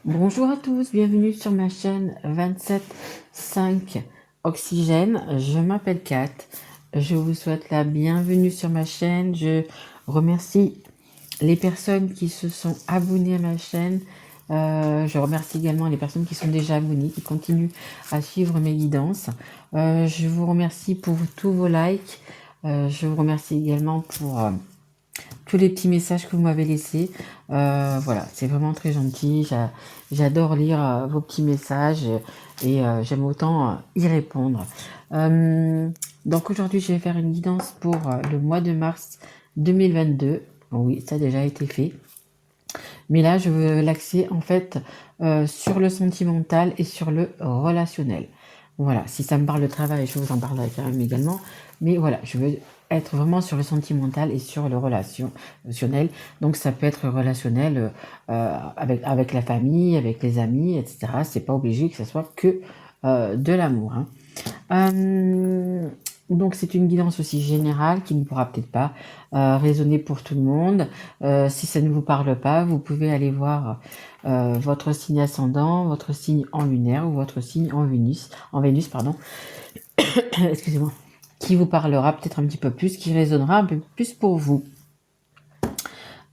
Bonjour à tous, bienvenue sur ma chaîne 27.5 Oxygène. Je m'appelle Kat. Je vous souhaite la bienvenue sur ma chaîne. Je remercie les personnes qui se sont abonnées à ma chaîne. Je remercie également les personnes qui sont déjà abonnées, qui continuent à suivre mes guidances. Je vous remercie pour tous vos likes. Je vous remercie également pour tous les petits messages que vous m'avez laissés. Voilà, c'est vraiment très gentil. J'adore lire vos petits messages et j'aime autant y répondre. Donc aujourd'hui, je vais faire une guidance pour le mois de mars 2022. Oui, ça a déjà été fait. Mais là, je veux l'axer en fait sur le sentimental et sur le relationnel. Voilà, si ça me parle de travail, je vous en parlerai quand même également. Mais voilà, je veux être vraiment sur le sentimental et sur le relationnel. Donc ça peut être relationnel avec la famille, avec les amis, etc. C'est pas obligé que ce soit que de l'amour. Hein. Donc c'est une guidance aussi générale qui ne pourra peut-être pas résonner pour tout le monde. Si ça ne vous parle pas, vous pouvez aller voir votre signe ascendant, votre signe en lunaire ou votre signe en Vénus, pardon. Excusez-moi, qui vous parlera peut-être un petit peu plus, qui résonnera un peu plus pour vous.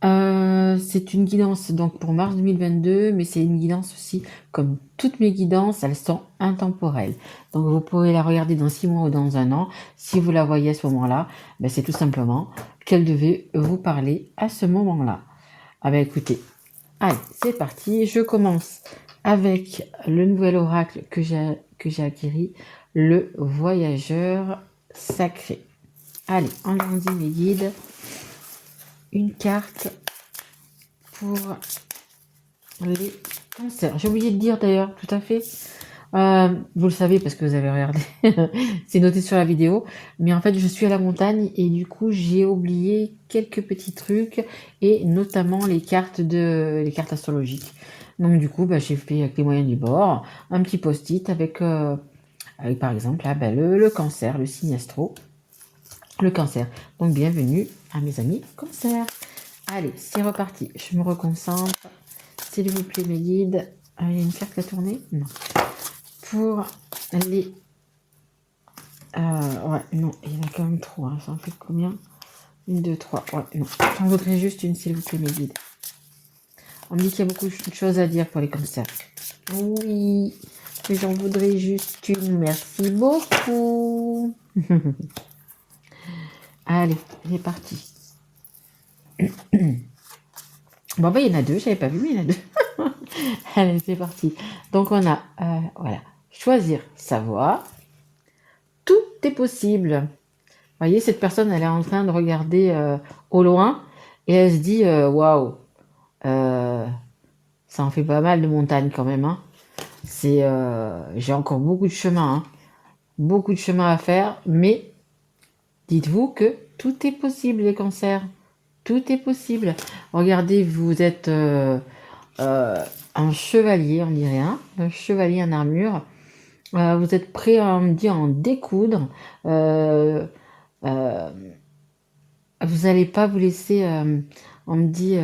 C'est une guidance donc pour mars 2022, mais c'est une guidance aussi, comme toutes mes guidances, elles sont intemporelles. Donc vous pouvez la regarder dans 6 mois ou dans 1 an. Si vous la voyez à ce moment-là, ben c'est tout simplement qu'elle devait vous parler à ce moment-là. Ah ben écoutez, allez, c'est parti. Je commence avec le nouvel oracle que j'ai acquis, le voyageur sacré. Allez, allons-y mes guides. Une carte pour les cancers. J'ai oublié de dire d'ailleurs, tout à fait. Vous le savez parce que vous avez regardé, c'est noté sur la vidéo. Mais en fait, je suis à la montagne et du coup, j'ai oublié quelques petits trucs et notamment les cartes astrologiques. Donc du coup, j'ai fait avec les moyens du bord un petit post-it avec par exemple là, le cancer, le signe astro, le cancer. Donc bienvenue à mes amis cancer. Allez, c'est reparti. Je me reconcentre. S'il vous plaît, mes guides. Il y a une carte à tourner? Non. Pour les... ouais, non, il y en a quand même trop. Hein. Ça en fait combien? 1, 2, 3. Ouais, non. J'en voudrais juste une, s'il vous plaît, mes guides. On me dit qu'il y a beaucoup de choses à dire pour les cancers. Oui, mais j'en voudrais juste une. Merci beaucoup. Allez, c'est parti. Bon, il y en a deux. J'avais pas vu, mais il y en a deux. Allez, c'est parti. Donc, on a, voilà, choisir sa voie. Tout est possible. Vous voyez, cette personne, elle est en train de regarder au loin et elle se dit waouh, ça en fait pas mal de montagnes quand même. Hein. J'ai encore beaucoup de chemin, hein. Beaucoup de chemin à faire, mais dites-vous que tout est possible, les cancers. Tout est possible. Regardez, vous êtes un chevalier, on dirait, hein, un chevalier en armure. Vous êtes prêt à en découdre. Euh, vous n'allez pas vous laisser, on me dit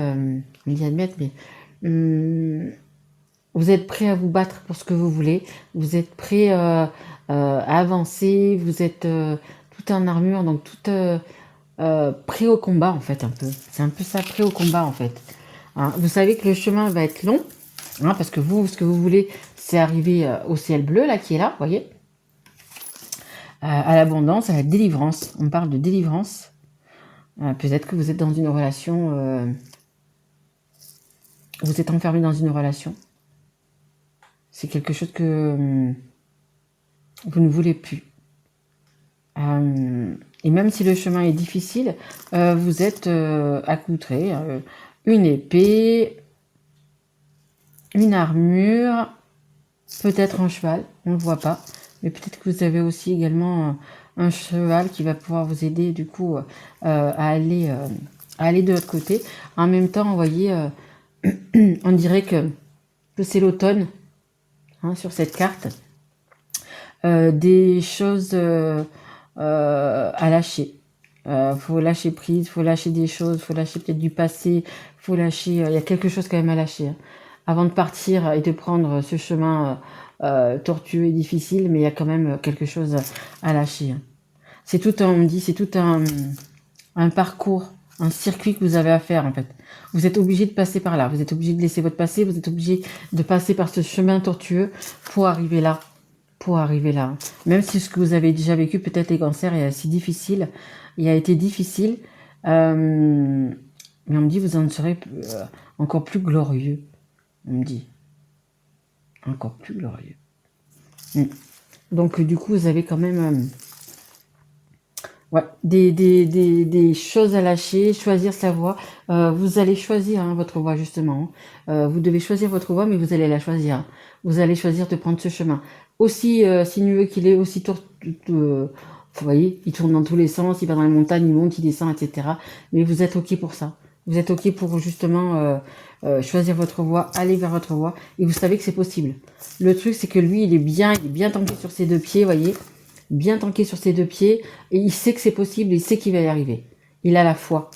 admettre, mais vous êtes prêt à vous battre pour ce que vous voulez. Vous êtes prêt à avancer. Vous êtes tout en armure, donc tout prêt au combat en fait un peu. C'est un peu ça, prêt au combat en fait. Hein, vous savez que le chemin va être long, hein, parce que vous, ce que vous voulez, c'est arriver au ciel bleu là qui est là, vous voyez. À l'abondance, à la délivrance. On parle de délivrance. Peut-être que vous êtes dans une relation, vous êtes enfermé dans une relation. C'est quelque chose que vous ne voulez plus. Et même si le chemin est difficile, vous êtes accoutré. Une épée, une armure, peut-être un cheval, on ne le voit pas. Mais peut-être que vous avez aussi également un cheval qui va pouvoir vous aider du coup à aller de l'autre côté. En même temps, vous voyez, on dirait que c'est l'automne, hein, sur cette carte. Des choses à lâcher. Faut lâcher prise, faut lâcher des choses, faut lâcher peut-être du passé, faut lâcher. Il y a quelque chose quand même à lâcher. Hein. avant de partir et de prendre ce chemin tortueux et difficile, mais il y a quand même quelque chose à lâcher. C'est tout on me dit, c'est tout un parcours, un circuit que vous avez à faire en fait. Vous êtes obligé de passer par là, vous êtes obligé de laisser votre passé, vous êtes obligé de passer par ce chemin tortueux pour arriver là. Même si ce que vous avez déjà vécu, peut-être les cancers, est assez difficile, il a été difficile, mais on me dit vous en serez encore plus glorieux, on me dit. Encore plus glorieux. Donc du coup, vous avez quand même ouais, des choses à lâcher, choisir sa voie. Vous allez choisir votre voie justement. Vous devez choisir votre voie, mais vous allez la choisir. Vous allez choisir de prendre ce chemin. Aussi sinueux qu'il est, aussi vous voyez, il tourne dans tous les sens, il va dans les montagnes, il monte, il descend, etc. Mais vous êtes ok pour ça. Vous êtes ok pour justement choisir votre voie, aller vers votre voie, et vous savez que c'est possible. Le truc, c'est que lui, il est bien tanké sur ses deux pieds, voyez, bien tanké sur ses deux pieds, et il sait que c'est possible, il sait qu'il va y arriver. Il a la foi.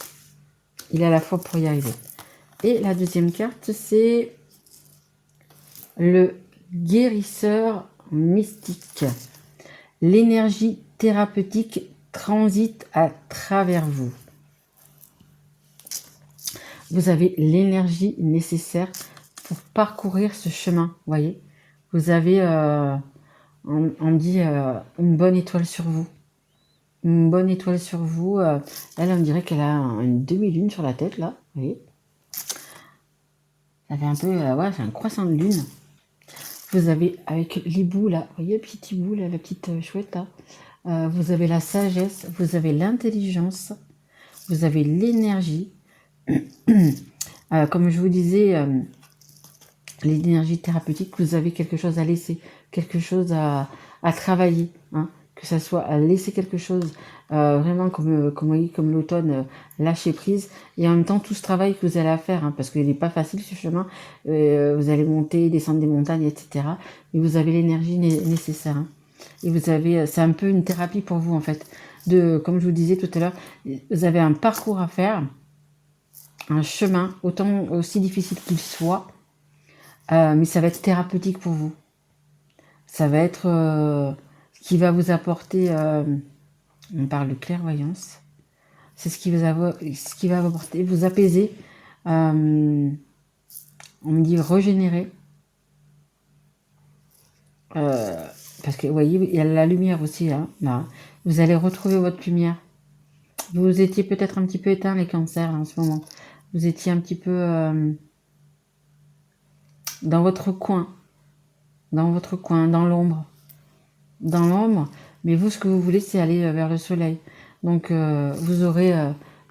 Il a la foi pour y arriver. Et la deuxième carte, c'est le guérisseur mystique. L'énergie thérapeutique transite à travers vous. Vous avez l'énergie nécessaire pour parcourir ce chemin, voyez. Vous avez, on dit, une bonne étoile sur vous. Une bonne étoile sur vous. Elle, on dirait qu'elle a une demi-lune sur la tête, là, vous voyez. Ça fait un peu, ouais, c'est un croissant de lune. Vous avez, avec l'hibou, là, vous voyez, le petit hibou, là, la petite chouette, là. Vous avez la sagesse, vous avez l'intelligence, vous avez l'énergie. Comme je vous disais, l'énergie thérapeutique, vous avez quelque chose à laisser, quelque chose à travailler, hein, que ça soit à laisser quelque chose, vraiment comme l'automne, lâcher prise, et en même temps tout ce travail que vous allez faire, hein, parce qu'il n'est pas facile ce chemin, vous allez monter, descendre des montagnes, etc. Mais vous avez l'énergie nécessaire, hein, et vous avez, c'est un peu une thérapie pour vous en fait, comme je vous disais tout à l'heure, vous avez un parcours à faire, un chemin, autant aussi difficile qu'il soit, mais ça va être thérapeutique pour vous. Ça va être ce qui va vous apporter, on parle de clairvoyance, c'est ce qui va vous apporter, vous apaiser, on me dit régénérer, parce que vous voyez, il y a la lumière aussi, hein, là. Vous allez retrouver votre lumière. Vous étiez peut-être un petit peu éteint les cancers là, en ce moment. Vous étiez un petit peu dans votre coin, dans l'ombre. Mais vous, ce que vous voulez, c'est aller vers le soleil. Donc, vous aurez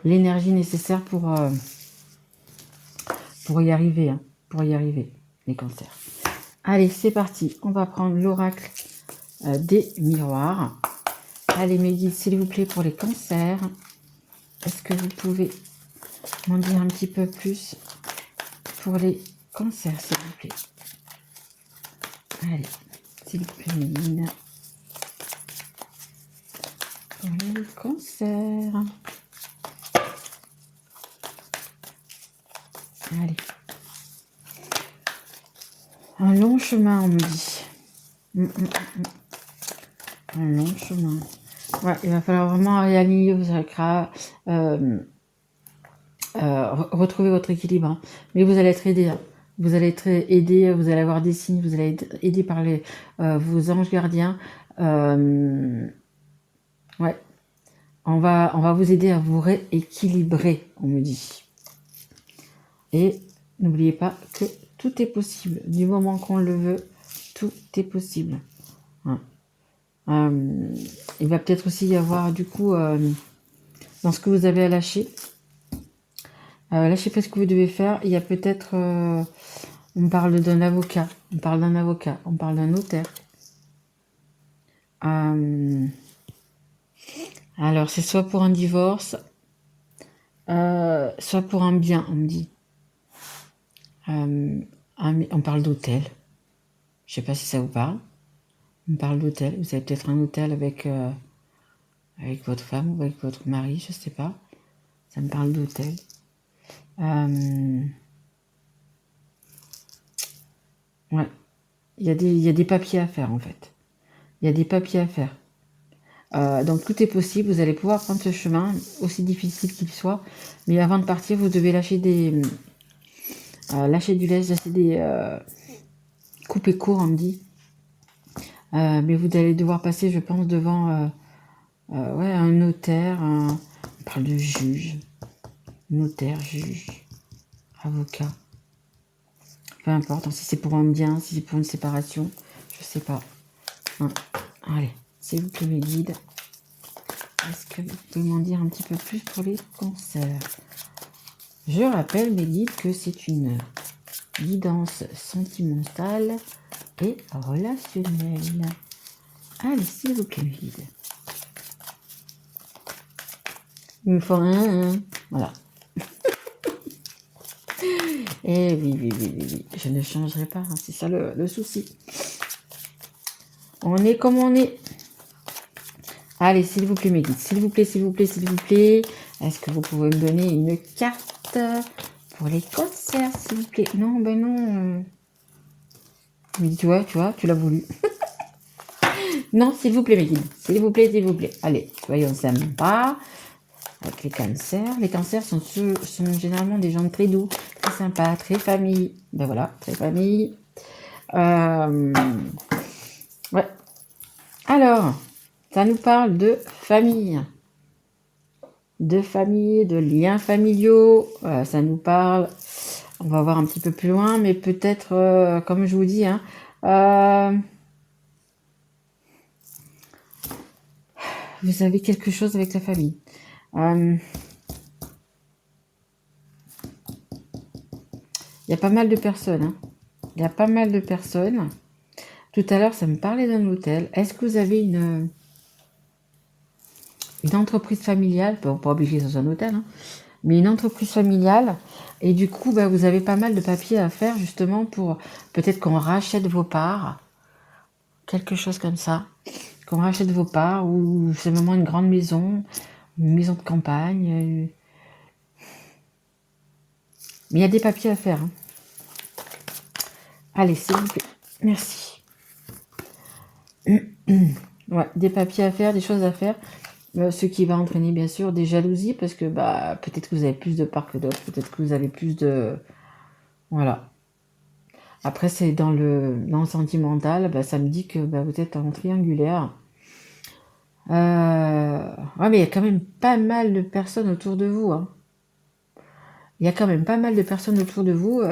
l'énergie nécessaire pour y arriver, hein, les cancers. Allez, c'est parti. On va prendre l'oracle des miroirs. Allez, mes guides, s'il vous plaît, pour les cancers. Est-ce que vous pouvez m'en dire un petit peu plus pour les cancers, s'il vous plaît? Allez, s'il vous plaît, mes guides. Pour les cancers. Allez. Un long chemin, on me dit. Un long chemin. Ouais, il va falloir vraiment réaligner vos chakras, retrouver votre équilibre. Hein. Mais vous allez être aidé. Hein. Vous allez être aidé, vous allez avoir des signes, vous allez être aidé par vos anges gardiens. Ouais. On va vous aider à vous rééquilibrer, on me dit. Et n'oubliez pas que tout est possible. Du moment qu'on le veut, tout est possible. Ouais. Il va peut-être aussi y avoir du coup dans ce que vous avez à lâcher. Lâchez pas ce que vous devez faire. Il y a peut-être on parle d'un avocat, on parle d'un notaire. Alors c'est soit pour un divorce, soit pour un bien, on me dit. On parle d'hôtel. Je sais pas si ça vous parle. On parle d'hôtel. Vous avez peut-être un hôtel avec votre femme ou avec votre mari, je sais pas. Ça me parle d'hôtel. Ouais. Il y a des papiers à faire, en fait. Il y a des papiers à faire. Donc tout est possible, vous allez pouvoir prendre ce chemin, aussi difficile qu'il soit. Mais avant de partir, vous devez lâcher lâcher du lest, lâcher couper court, on me dit. Mais vous allez devoir passer, je pense, devant ouais, un notaire, on parle de juge, notaire, juge, avocat. Peu importe, si c'est pour un bien, si c'est pour une séparation, je sais pas. Allez, s'il vous plaît, mes guides. Est-ce que vous pouvez m'en dire un petit peu plus pour les cancers? Je rappelle, mes guides, que c'est une guidance sentimentale et relationnelle. Allez, s'il vous plaît, mes guides. Il me faut un. Voilà. Et oui, je ne changerai pas, hein, c'est ça le souci. On est comme on est. Allez, s'il vous plaît, mes guides, s'il vous plaît, s'il vous plaît, s'il vous plaît. Est-ce que vous pouvez me donner une carte pour les cancers, s'il vous plaît? Non, ben non. Mais tu vois, tu l'as voulu. Non, s'il vous plaît, mes guides. S'il vous plaît, s'il vous plaît. Allez, soyons sympas avec les cancers. Les cancers sont généralement des gens très doux, très sympas, très famille. Ben voilà, très famille. Ouais. Alors, ça nous parle de famille. De liens familiaux. Ça nous parle, on va voir un petit peu plus loin, mais peut-être, comme je vous dis, hein, vous avez quelque chose avec la famille. Il y a pas mal de personnes. Hein. Il y a pas mal de personnes. Tout à l'heure, ça me parlait d'un hôtel. Est-ce que vous avez une entreprise familiale, bon, pas obligé que ce soit un hôtel, hein, mais une entreprise familiale, et du coup, bah, vous avez pas mal de papiers à faire justement pour peut-être qu'on rachète vos parts, quelque chose comme ça, qu'on rachète vos parts, ou c'est vraiment une grande maison, une maison de campagne, mais il y a des papiers à faire. Hein. Allez, s'il vous plaît, merci. Ouais, des papiers à faire, des choses à faire. Ce qui va entraîner bien sûr des jalousies parce que bah peut-être que vous avez plus de parts que d'autres, peut-être que vous avez plus de... Voilà. Après c'est dans le sentimental, bah, ça me dit que bah, vous êtes en triangulaire. Ouais, mais il y a quand même pas mal de personnes autour de vous. Hein. Il y a quand même pas mal de personnes autour de vous.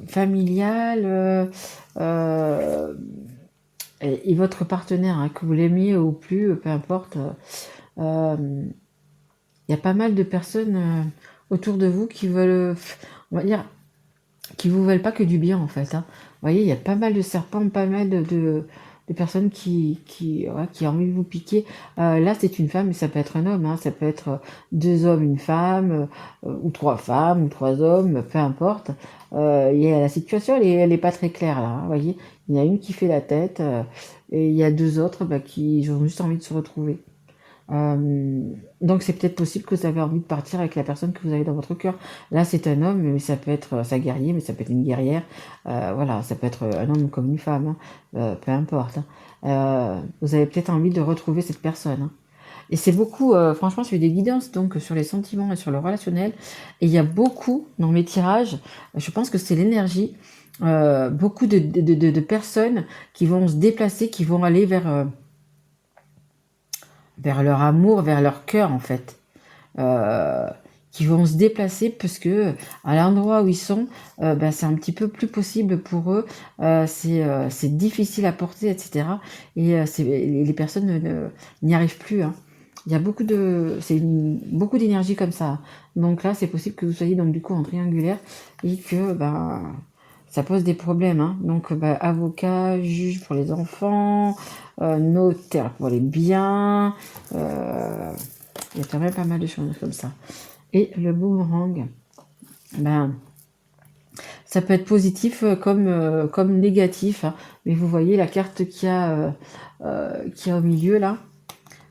Familiales, et votre partenaire, hein, que vous l'aimiez ou plus, peu importe, il y a pas mal de personnes autour de vous qui veulent, on va dire, qui vous veulent pas que du bien en fait. Hein. Vous voyez, il y a pas mal de serpents, pas mal de personnes ouais, qui ont envie de vous piquer. Là, c'est une femme, mais ça peut être un homme. Hein. Ça peut être deux hommes, une femme, ou trois femmes, ou trois hommes, peu importe. La situation, elle est pas très claire là. Hein, vous voyez, il y en a une qui fait la tête, et il y a deux autres bah, qui ont juste envie de se retrouver. Donc c'est peut-être possible que vous avez envie de partir avec la personne que vous avez dans votre cœur. Là c'est un homme, mais ça peut être sa guerrier, mais ça peut être une guerrière. Voilà, ça peut être un homme comme une femme, hein. Peu importe. Hein. Vous avez peut-être envie de retrouver cette personne. Hein. Et c'est beaucoup, franchement, c'est des guidances donc sur les sentiments et sur le relationnel. Et il y a beaucoup dans mes tirages, je pense que c'est l'énergie, beaucoup de personnes qui vont se déplacer, qui vont aller vers leur amour, vers leur cœur en fait, qui vont se déplacer parce que à l'endroit où ils sont, ben, c'est un petit peu plus possible pour eux, c'est difficile à porter, etc. Et les personnes n'y arrivent plus. Hein. Il y a beaucoup d'énergie comme ça. Donc là, c'est possible que vous soyez donc du coup en triangulaire et que ben ça pose des problèmes. Hein. Donc ben, avocat, juge pour les enfants, notaire pour les biens. Il y a quand même pas mal de choses comme ça. Et le boomerang, ben ça peut être positif comme négatif. Hein. Mais vous voyez la carte qu'il y a au milieu là.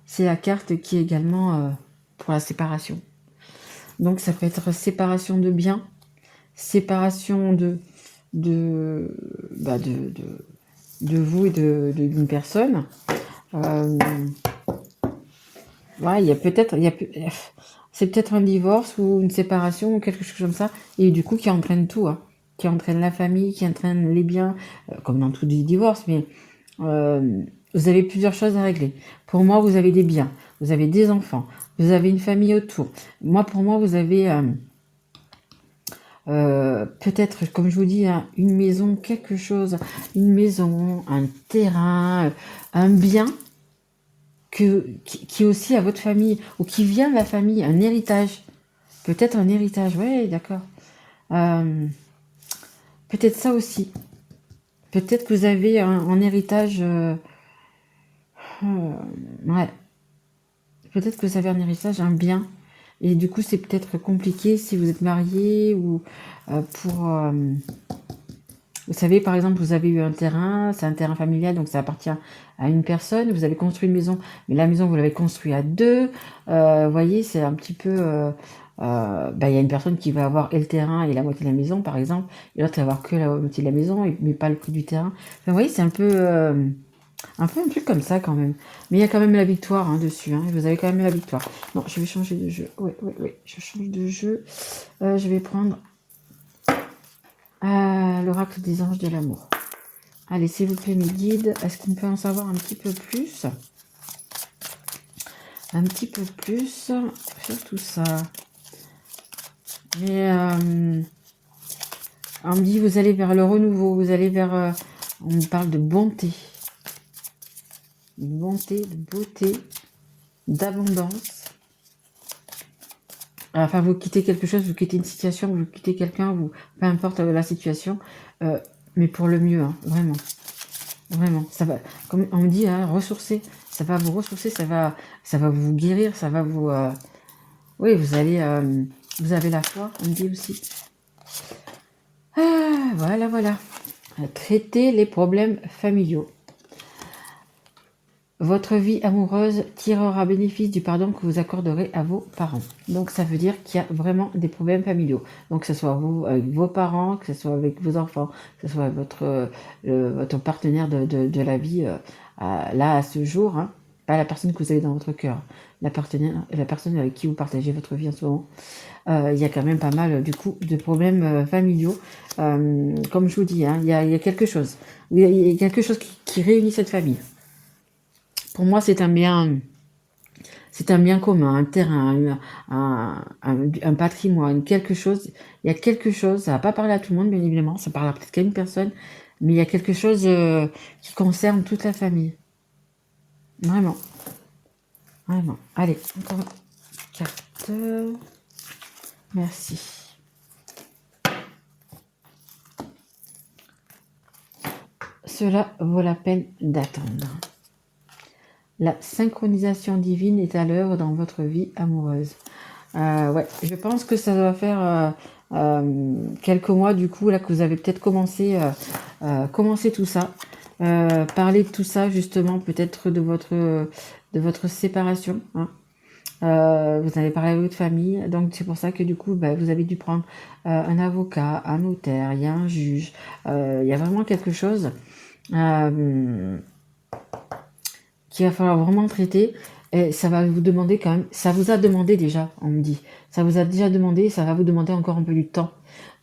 C'est la carte qui est également pour la séparation. Donc ça peut être séparation de biens, séparation de, bah de vous et d'une personne. Ouais, il y a peut-être, c'est peut-être un divorce ou une séparation ou quelque chose comme ça, et du coup qui entraîne tout, hein, qui entraîne la famille, qui entraîne les biens, comme dans tout divorce, mais vous avez plusieurs choses à régler. Pour moi, vous avez des biens, vous avez des enfants, vous avez une famille autour. Moi, pour moi, vous avez peut-être, comme je vous dis, hein, une maison, quelque chose, une maison, un terrain, un bien qui est aussi à votre famille, ou qui vient de la famille, un héritage. Peut-être un héritage, ouais, d'accord. Euh, peut-être ça aussi. Peut-être que vous avez un héritage. Ouais. Peut-être que vous avez un héritage, un bien. Et du coup, c'est peut-être compliqué si vous êtes marié ou pour. Vous savez, par exemple, vous avez eu un terrain, c'est un terrain familial, donc ça appartient à une personne. Vous avez construit une maison, mais la maison, vous l'avez construite à deux. Vous voyez, c'est un petit peu... bah, y a une personne qui va avoir et le terrain et la moitié de la maison, par exemple, et l'autre va avoir que la moitié de la maison, mais pas le prix du terrain. Enfin, vous voyez, c'est un peu un truc comme ça quand même. Mais il y a quand même la victoire hein, dessus. Hein. Vous avez quand même la victoire. Non, je vais changer de jeu. Oui, oui, oui, je change de jeu. Je vais prendre l'oracle des anges de l'amour. Allez, s'il vous plaît, mes guides, est-ce qu'on peut en savoir un petit peu plus? Un petit peu plus sur tout ça. Et on me dit, vous allez vers le renouveau, vous allez vers... on me parle de bonté. De bonté, de beauté, d'abondance. Enfin, vous quittez quelque chose, vous quittez une situation, vous quittez quelqu'un, vous, peu importe la situation, mais pour le mieux, hein, vraiment. Vraiment, ça va, comme on me dit, hein, ressourcer, ça va vous ressourcer, ça va vous guérir, ça va vous... oui, vous avez la foi, on me dit aussi. Ah, voilà, voilà. Traiter les problèmes familiaux. Votre vie amoureuse tirera bénéfice du pardon que vous accorderez à vos parents. Donc ça veut dire qu'il y a vraiment des problèmes familiaux. Donc que ce soit vous avec vos parents, que ce soit avec vos enfants, que ce soit votre partenaire de la vie là à ce jour, hein, pas la personne que vous avez dans votre cœur, la personne avec qui vous partagez votre vie en ce moment. Il y a quand même pas mal du coup de problèmes familiaux. Comme je vous dis, hein, il y a quelque chose. Il y a quelque chose qui réunit cette famille. Pour moi, c'est un bien commun, un terrain, un patrimoine, quelque chose. Il y a quelque chose, ça va pas parler à tout le monde, bien évidemment, ça parlera peut-être qu'à une personne, mais il y a quelque chose qui concerne toute la famille. Vraiment. Vraiment. Allez, encore une carte. Merci. Cela vaut la peine d'attendre. La synchronisation divine est à l'œuvre dans votre vie amoureuse. Ouais, je pense que ça doit faire quelques mois du coup là que vous avez peut-être commencé tout ça, parler de tout ça justement, peut-être de votre séparation. Hein. Vous avez parlé avec votre famille, donc c'est pour ça que du coup vous avez dû prendre un avocat, un notaire, il y a un juge, il y a vraiment quelque chose qu'il va falloir vraiment traiter. Et ça va vous demander quand même, ça vous a demandé déjà, on me dit, ça vous a déjà demandé, ça va vous demander encore un peu du temps,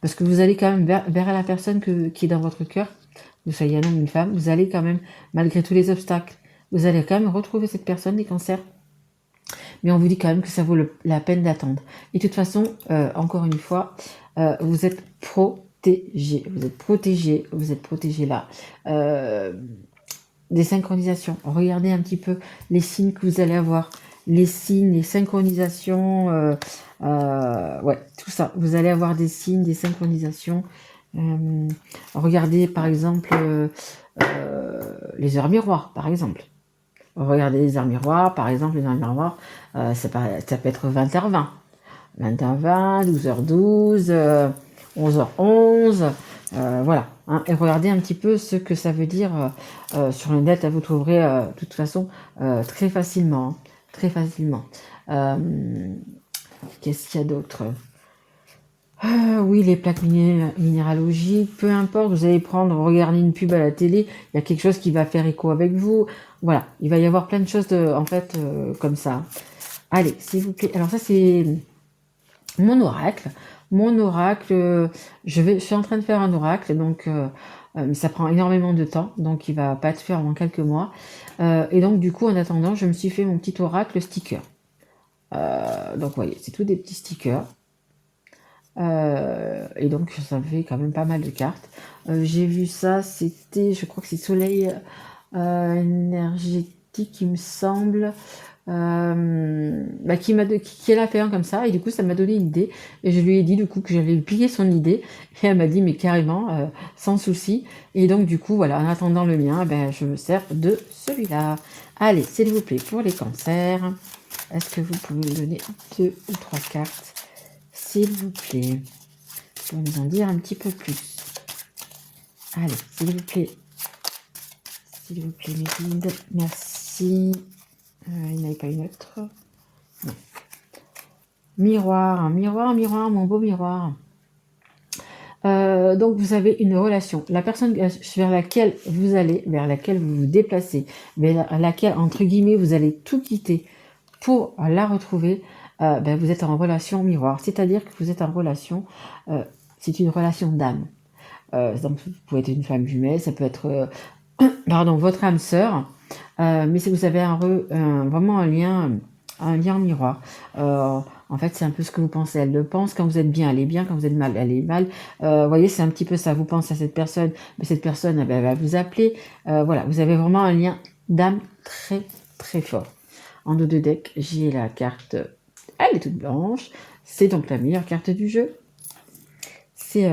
parce que vous allez quand même vers la personne qui est dans votre cœur, que vous soyez un homme ou une femme, vous allez quand même, malgré tous les obstacles, vous allez quand même retrouver cette personne des cancers, mais on vous dit quand même que ça vaut la peine d'attendre. Et de toute façon, encore une fois, vous êtes protégé, vous êtes protégé là. Des synchronisations. Regardez un petit peu les signes que vous allez avoir. Les signes, les synchronisations. Ouais, tout ça. Vous allez avoir des signes, des synchronisations. Regardez par exemple les heures miroirs, par exemple. Regardez les heures miroirs, par exemple, les heures miroirs, ça peut être 20h20. 20h20, 12h12, 11h11, voilà. Hein, et regardez un petit peu ce que ça veut dire sur le net, vous trouverez de toute façon très facilement. Hein, très facilement. Qu'est-ce qu'il y a d'autre ? Oui, les plaques minéralogiques, peu importe, vous allez prendre, regarder une pub à la télé, il y a quelque chose qui va faire écho avec vous. Voilà, il va y avoir plein de choses en fait comme ça. Allez, s'il vous plaît. Alors ça c'est mon oracle. Mon oracle, je suis en train de faire un oracle, donc ça prend énormément de temps, donc il va pas être fait en quelques mois. Et donc du coup, en attendant, je me suis fait mon petit oracle sticker. Donc vous voyez, c'est tout des petits stickers. Et donc ça fait quand même pas mal de cartes. J'ai vu ça, c'était, je crois que c'est Soleil énergétique, il me semble. Qui l'a fait un comme ça, et du coup ça m'a donné une idée, et je lui ai dit du coup que j'allais lui plier son idée, et elle m'a dit mais carrément, sans souci. Et donc du coup voilà, en attendant le mien, ben, je me sers de celui-là. Allez, s'il vous plaît, pour les cancers, est-ce que vous pouvez me donner 2 ou 3 cartes, s'il vous plaît, pour nous en dire un petit peu plus. Allez, s'il vous plaît, mes guides, merci. Il n'y en avait pas une autre. Non. Miroir, miroir, miroir, mon beau miroir. Donc vous avez une relation. La personne vers laquelle vous allez, vers laquelle vous vous déplacez, vers laquelle, entre guillemets, vous allez tout quitter pour la retrouver, ben, vous êtes en relation miroir. C'est-à-dire que vous êtes en relation, c'est une relation d'âme. Donc vous pouvez être une femme jumelle, ça peut être pardon, votre âme sœur, mais si vous avez vraiment un lien miroir. En fait, c'est un peu ce que vous pensez. Elle le pense. Quand vous êtes bien, elle est bien. Quand vous êtes mal, elle est mal. Vous voyez, c'est un petit peu ça. Vous pensez à cette personne, mais cette personne, elle va vous appeler. Voilà, vous avez vraiment un lien d'âme très, très fort. En dos de deck, j'ai la carte. Elle est toute blanche. C'est donc la meilleure carte du jeu. C'est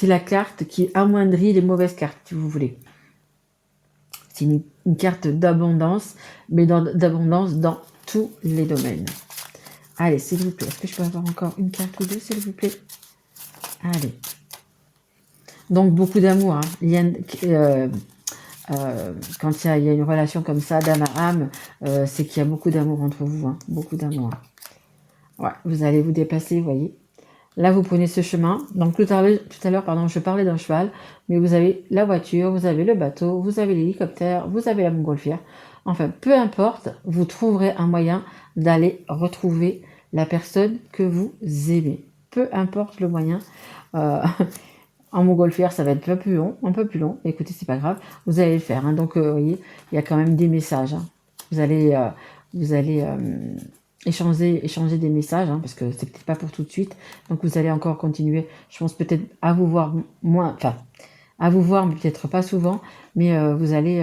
la carte qui amoindrit les mauvaises cartes, si vous voulez. C'est une carte d'abondance, mais d'abondance dans tous les domaines. Allez, s'il vous plaît, est-ce que je peux avoir encore une carte ou deux, s'il vous plaît? Allez. Donc, beaucoup d'amour. Hein. Quand il y a une relation comme ça, d'âme à âme, c'est qu'il y a beaucoup d'amour entre vous. Hein. Beaucoup d'amour. Ouais, vous allez vous déplacer, vous voyez. Là, vous prenez ce chemin. Donc, tout à l'heure, pardon, je parlais d'un cheval, mais vous avez la voiture, vous avez le bateau, vous avez l'hélicoptère, vous avez la montgolfière. Enfin, peu importe, vous trouverez un moyen d'aller retrouver la personne que vous aimez. Peu importe le moyen. En montgolfière, ça va être un peu plus long. Écoutez, c'est pas grave, vous allez le faire. Hein. Donc, vous voyez, il y a quand même des messages. Hein. Vous allez échanger des messages, hein, parce que c'est peut-être pas pour tout de suite. Donc vous allez encore continuer, je pense peut-être à vous voir moins, enfin à vous voir, mais peut-être pas souvent, mais vous allez,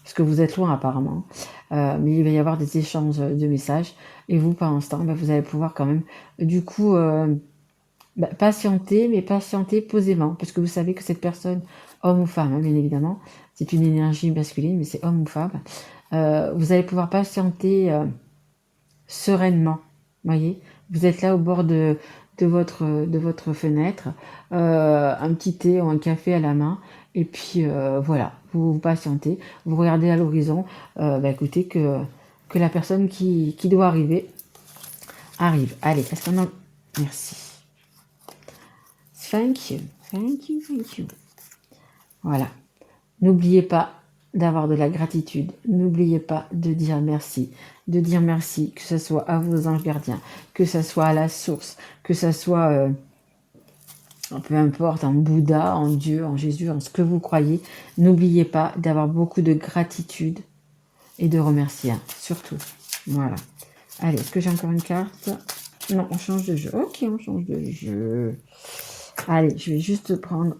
parce que vous êtes loin apparemment, mais il va y avoir des échanges de messages, et vous, pendant ce temps, vous allez pouvoir quand même, du coup, patienter, mais patienter posément, parce que vous savez que cette personne, homme ou femme, hein, bien évidemment, c'est une énergie masculine, mais c'est homme ou femme, vous allez pouvoir patienter sereinement, voyez, vous êtes là au bord de votre fenêtre, un petit thé ou un café à la main, et puis voilà, vous patientez, vous regardez à l'horizon, écoutez que la personne qui doit arriver arrive. Allez, est-ce qu'on a... Merci. Thank you, thank you, thank you. Voilà. N'oubliez pas d'avoir de la gratitude. N'oubliez pas de dire merci. De dire merci, que ce soit à vos anges gardiens, que ce soit à la source, que ce soit, peu importe, en Bouddha, en Dieu, en Jésus, en ce que vous croyez. N'oubliez pas d'avoir beaucoup de gratitude et de remercier, surtout. Voilà. Allez, est-ce que j'ai encore une carte? Non, on change de jeu. Ok, on change de jeu. Allez, je vais juste prendre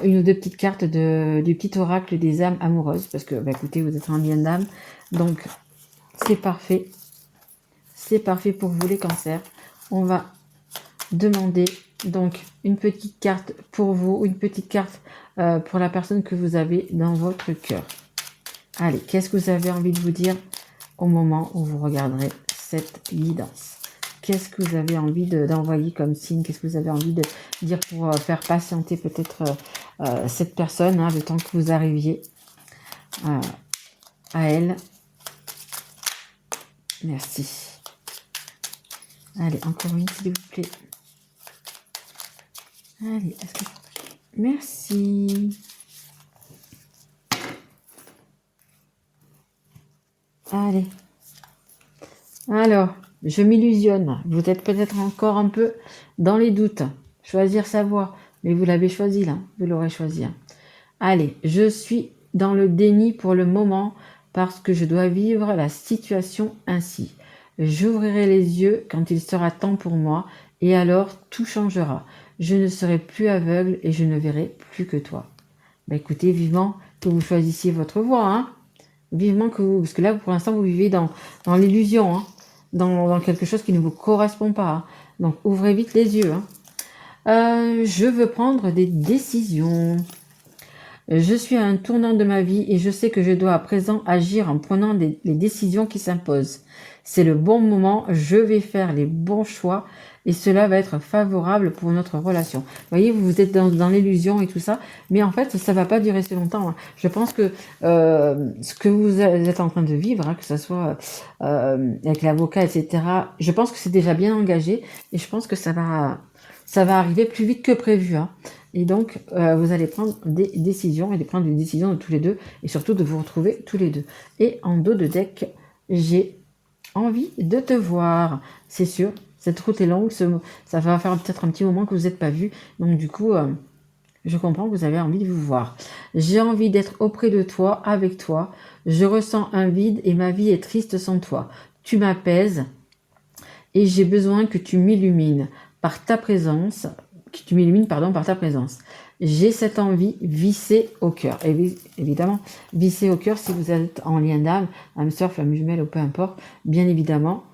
une ou deux petites cartes du petit oracle des âmes amoureuses, parce que, écoutez, vous êtes un bien d'âme, donc c'est parfait. C'est parfait pour vous les cancers. On va demander donc une petite carte pour vous, une petite carte pour la personne que vous avez dans votre cœur. Allez, qu'est-ce que vous avez envie de vous dire au moment où vous regarderez cette guidance? Qu'est-ce que vous avez envie d'envoyer comme signe? Qu'est-ce que vous avez envie de dire pour faire patienter peut-être cette personne, hein, le temps que vous arriviez à elle? Merci. Allez, encore une, s'il vous plaît. Allez, merci. Allez. Alors, je m'illusionne. Vous êtes peut-être encore un peu dans les doutes. Choisir sa voie. Mais vous l'avez choisi là. Vous l'aurez choisi. Allez, je suis dans le déni pour le moment parce que je dois vivre la situation ainsi. J'ouvrirai les yeux quand il sera temps pour moi et alors tout changera. Je ne serai plus aveugle et je ne verrai plus que toi. Bah écoutez, vivement que vous choisissiez votre voie, hein. Vivement que vous, parce que là pour l'instant vous vivez dans l'illusion, hein, dans quelque chose qui ne vous correspond pas, hein. Donc ouvrez vite les yeux, hein. Je veux prendre des décisions. Je suis à un tournant de ma vie et je sais que je dois à présent agir en prenant les décisions qui s'imposent. C'est le bon moment, je vais faire les bons choix et cela va être favorable pour notre relation. Vous voyez, vous êtes dans l'illusion et tout ça, mais en fait, ça va pas durer si longtemps, hein. Je pense que ce que vous êtes en train de vivre, hein, que ce soit avec l'avocat, etc., je pense que c'est déjà bien engagé et je pense que ça va arriver plus vite que prévu, hein. Et donc, vous allez prendre des décisions, et prendre des décisions de tous les deux, et surtout de vous retrouver tous les deux. Et en dos de deck, j'ai envie de te voir. C'est sûr, cette route est longue, ça va faire peut-être un petit moment que vous n'êtes pas vus. Donc du coup, je comprends que vous avez envie de vous voir. J'ai envie d'être auprès de toi, avec toi. Je ressens un vide et ma vie est triste sans toi. Tu m'apaises et j'ai besoin que tu m'illumines par ta présence, par ta présence. J'ai cette envie vissée au cœur. Et évidemment, vissée au cœur si vous êtes en lien d'âme, âme sœur, flamme jumelle ou peu importe, bien évidemment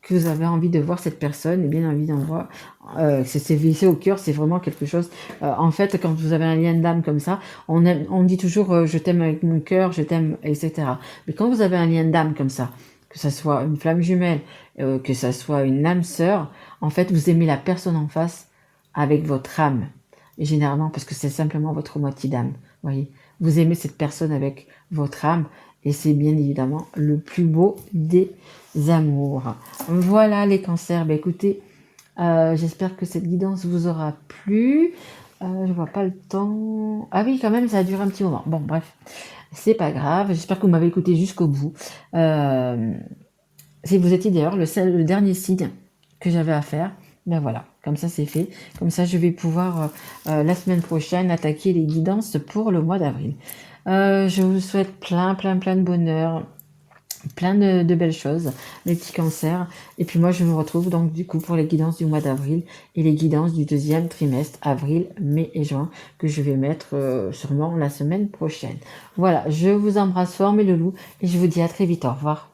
que vous avez envie de voir cette personne et bien envie d'en voir. C'est vissé au cœur, c'est vraiment quelque chose. En fait, quand vous avez un lien d'âme comme ça, on dit toujours je t'aime avec mon cœur, je t'aime, etc. Mais quand vous avez un lien d'âme comme ça, que ça soit une flamme jumelle, que ça soit une âme sœur, en fait, vous aimez la personne en face avec votre âme. Et généralement, parce que c'est simplement votre moitié d'âme. Voyez, vous aimez cette personne avec votre âme et c'est bien évidemment le plus beau des amours. Voilà les cancers. Ben, écoutez, j'espère que cette guidance vous aura plu. Je vois pas le temps. Ah oui, quand même, ça a duré un petit moment. Bon, bref, c'est pas grave. J'espère que vous m'avez écouté jusqu'au bout. Si vous étiez d'ailleurs le dernier signe que j'avais à faire, ben voilà, comme ça c'est fait. Comme ça, je vais pouvoir la semaine prochaine attaquer les guidances pour le mois d'avril. Je vous souhaite plein de bonheur, plein de belles choses, les petits cancers. Et puis moi, je vous retrouve donc du coup pour les guidances du mois d'avril et les guidances du deuxième trimestre, avril, mai et juin, que je vais mettre sûrement la semaine prochaine. Voilà, je vous embrasse fort mes loulous et je vous dis à très vite. Au revoir.